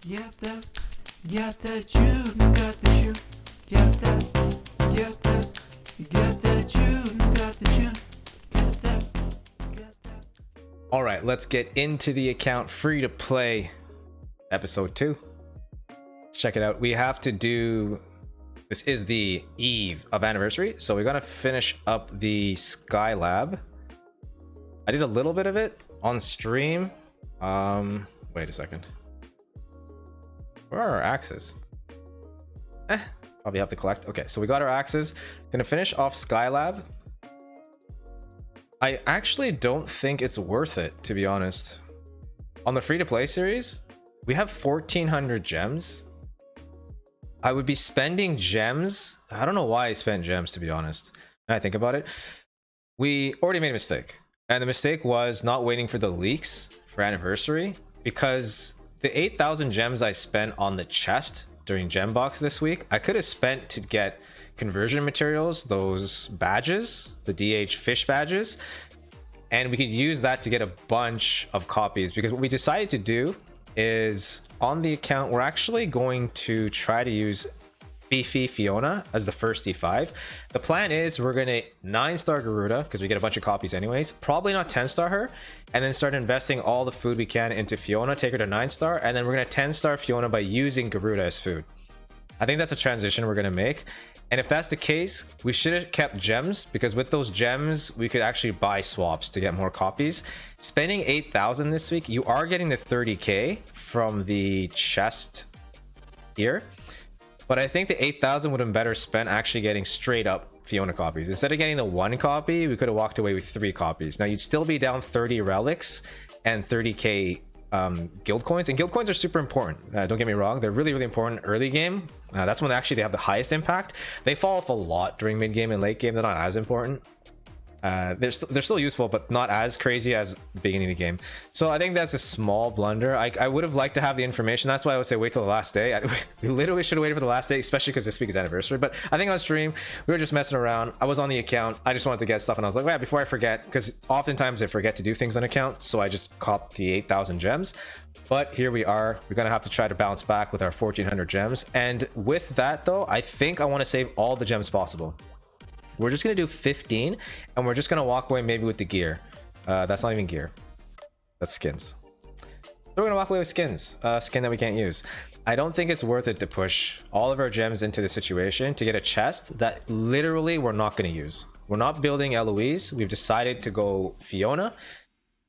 Get that, get that you got the shoe. Get that, get that, get that you got the shoe. Get that, get that. All right, let's get into the account free to play episode 2. Let's check it out. We have to do, this is the eve of anniversary, so we're gonna finish up the Skylab. I did a little bit of it on stream. Wait a second. Where are our axes? Probably have to collect. Okay, so we got our axes. Gonna finish off Skylab. I actually don't think it's worth it, to be honest. On the free-to-play series, we have 1,400 gems. I would be spending gems. I don't know why I spent gems, to be honest. When I think about it, we already made a mistake. And the mistake was not waiting for the leaks for anniversary, because the 8,000 gems I spent on the chest during gem box this week, I could have spent to get conversion materials, those badges, the DH fish badges, and we could use that to get a bunch of copies. Because what we decided to do is, on the account, we're actually going to try to use Fifi Fiona as the first D5. The plan is we're gonna 9-star Garuda, because we get a bunch of copies anyways, probably not 10-star her, and then start investing all the food we can into Fiona, take her to 9-star, and then we're gonna 10-star Fiona by using Garuda as food. I think that's a transition we're gonna make. And if that's the case, we should have kept gems, because with those gems we could actually buy swaps to get more copies. Spending 8,000 this week, you are getting the 30k from the chest here, but I think the 8,000 would have been better spent actually getting straight up Fiona copies. Instead of getting the 1 copy, we could have walked away with 3 copies. Now you'd still be down 30 relics and 30k guild coins, and guild coins are super important. Don't get me wrong, they're really important early game. That's when actually they have the highest impact. They fall off a lot during mid game and late game. They're not as important. They're still useful, but not as crazy as the beginning of the game. So I think that's a small blunder. I would have liked to have the information. That's why I would say wait till the last day. We literally should have waited for the last day, especially because this week is anniversary. But I think on stream we were just messing around. I was on the account, I just wanted to get stuff, and I was like, well, before I forget, because oftentimes I forget to do things on account, so I just copped the 8,000 gems. But here we are. We're gonna have to try to bounce back with our 1,400 gems, and with that though, I think I want to save all the gems possible. We're just gonna do 15, and we're just gonna walk away maybe with the gear. That's not even gear, that's skins. So we're gonna walk away with skins, skin that we can't use. I don't think it's worth it to push all of our gems into the situation to get a chest that literally we're not gonna use. We're not building Eloise. We've decided to go Fiona,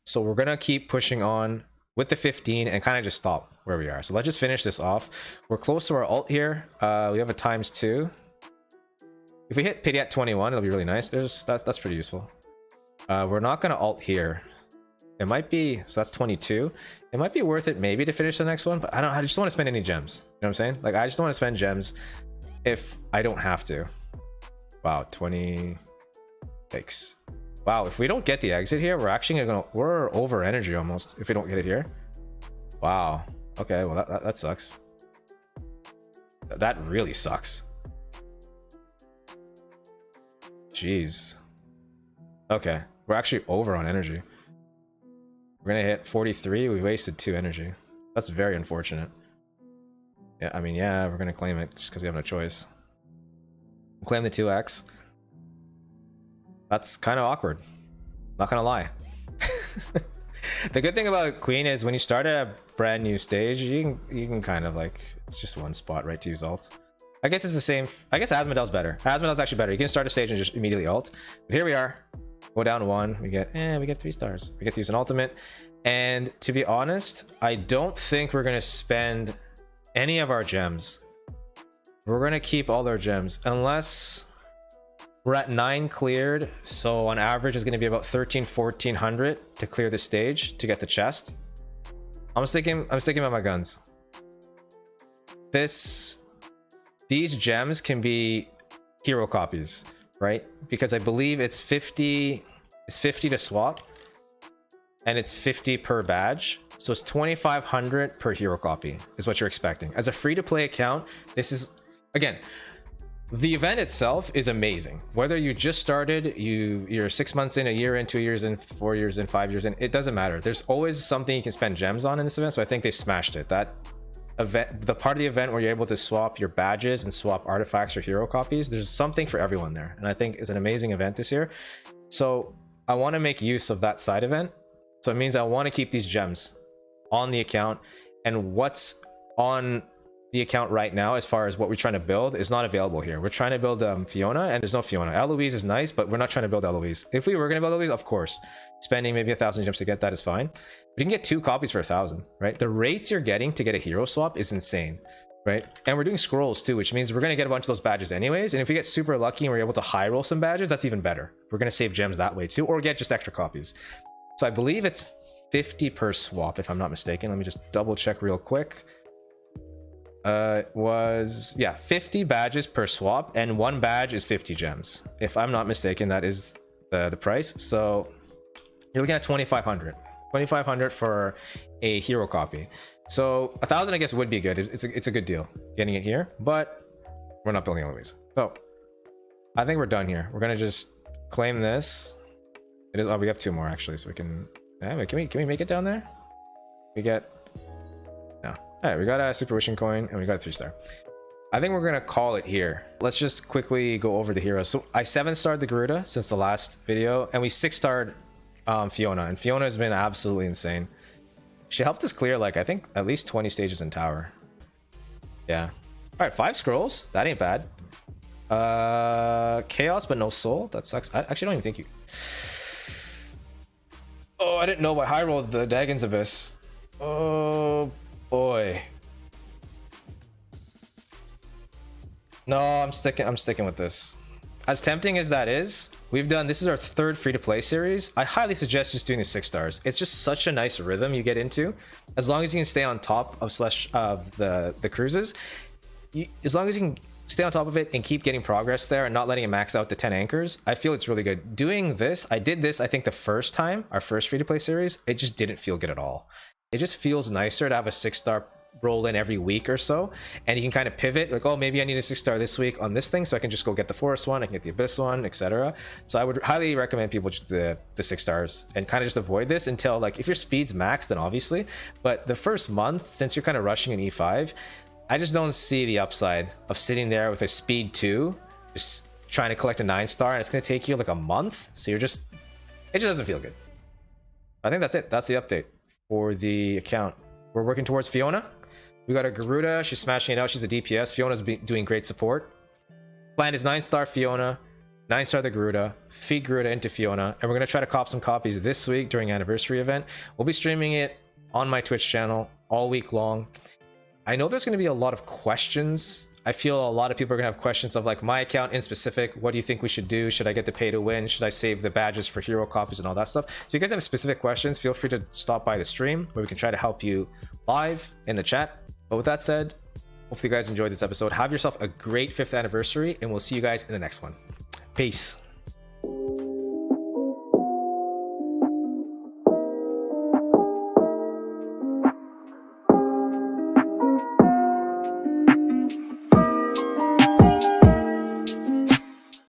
so we're gonna keep pushing on with the 15 and kind of just stop where we are. So let's just finish this off. We're close to our ult here. We have a ×2. If we hit pity at 21, it'll be really nice. That's pretty useful. We're not gonna ult here. It might be, so that's 22. It might be worth it maybe to finish the next one, but I just don't want to spend any gems. You know what I'm saying? Like, I just don't want to spend gems if I don't have to. Wow, 20 takes. Wow, if we don't get the exit here, we're over energy almost if we don't get it here. Wow. Okay, well that sucks. That really sucks. Jeez. Okay, we're actually over on energy. We're gonna hit 43. We wasted 2 energy. That's very unfortunate. Yeah, I mean, yeah, we're gonna claim it just because we have no choice. Claim the 2x. That's kind of awkward, not gonna lie. The good thing about Queen is when you start a brand new stage, you can kind of like, it's just one spot, right, to use ult. I guess it's the same. I guess Asmodel's better. Asmodel's actually better. You can start a stage and just immediately ult. But here we are. Go down 1. We get 3 stars. We get to use an ultimate. And to be honest, I don't think we're gonna spend any of our gems. We're gonna keep all our gems unless we're at 9 cleared. So on average, it's gonna be about 1,400 to clear the stage to get the chest. I'm sticking by my guns. These gems can be hero copies, right? Because I believe it's 50 to swap, and it's 50 per badge, so it's 2,500 per hero copy is what you're expecting. As a free-to-play account, this is, again, the event itself is amazing. Whether you just started, you're 6 months in, a year in, 2 years in, 4 years in, 5 years in, it doesn't matter. There's always something you can spend gems on in this event, so I think they smashed it. That event, the part of the event where you're able to swap your badges and swap artifacts or hero copies. There's something for everyone there, and I think it's an amazing event this year. So I want to make use of that side event. So it means I want to keep these gems on the account, and what's on the account right now as far as what we're trying to build is not available here. We're trying to build Fiona, and there's no Fiona. Eloise is nice, but we're not trying to build Eloise. If we were going to build Eloise, of course, spending maybe 1,000 gems to get that is fine. But you can get 2 copies for 1,000, right? The rates you're getting to get a hero swap is insane, right? And we're doing scrolls too, which means we're going to get a bunch of those badges anyways. And if we get super lucky and we're able to high roll some badges, that's even better. We're going to save gems that way too, or get just extra copies. So I believe it's 50 per swap, if I'm not mistaken. Let me just double check real quick. Was 50 badges per swap, and 1 badge is 50 gems, if I'm not mistaken. That is the price. So you're looking at 2,500 for a hero copy. So 1,000 I guess would be good. It's a good deal getting it here, but we're not building Eloise. So I think we're done here. We're gonna just claim this. It is, oh, we have 2 more actually, so we can, can we make it down there? We get, no. All right, we got a super wishing coin and we got a 3-star. I think we're gonna call it here. Let's just quickly go over the heroes. So I 7-starred the Garuda since the last video, and we 6-starred Fiona, and Fiona has been absolutely insane. She helped us clear, like, I think at least 20 stages in tower. Yeah. All right, 5 scrolls. That ain't bad. Chaos, but no soul. That sucks. I actually don't even think you. Oh, I didn't know I high rolled the Dagon's Abyss. Oh boy. No, I'm sticking with this. As tempting as that is, this is our 3rd free-to-play series. I highly suggest just doing the 6 stars. It's just such a nice rhythm you get into. As long as you can stay on top of the cruises, as long as you can stay on top of it and keep getting progress there and not letting it max out to 10 anchors, I feel it's really good. Doing this, I did this, I think the first time, our first free-to-play series, it just didn't feel good at all. It just feels nicer to have a 6-star roll in every week or so, and you can kind of pivot, like, oh, maybe I need a 6-star this week on this thing, so I can just go get the forest one, I can get the abyss one, etc. So I would highly recommend people just the 6 stars and kind of just avoid this until, like, if your speed's maxed, then obviously, but the first month, since you're kind of rushing an E5, I just don't see the upside of sitting there with a speed 2 just trying to collect a 9-star, and it's going to take you like a month, so it just doesn't feel good. I think that's it. That's the update for the account. We're working towards Fiona. We got a Garuda, she's smashing it out, she's a DPS. Fiona's doing great support. Plan is 9-star Fiona, 9-star the Garuda, feed Garuda into Fiona, and we're going to try to cop some copies this week during anniversary event. We'll be streaming it on my Twitch channel all week long. I know there's going to be a lot of questions. I feel a lot of people are going to have questions of, like, my account in specific. What do you think we should do? Should I get the pay to win? Should I save the badges for hero copies and all that stuff? So if you guys have specific questions, feel free to stop by the stream where we can try to help you live in the chat. But with that said, hopefully you guys enjoyed this episode. Have yourself a great 5th anniversary, and we'll see you guys in the next one. Peace.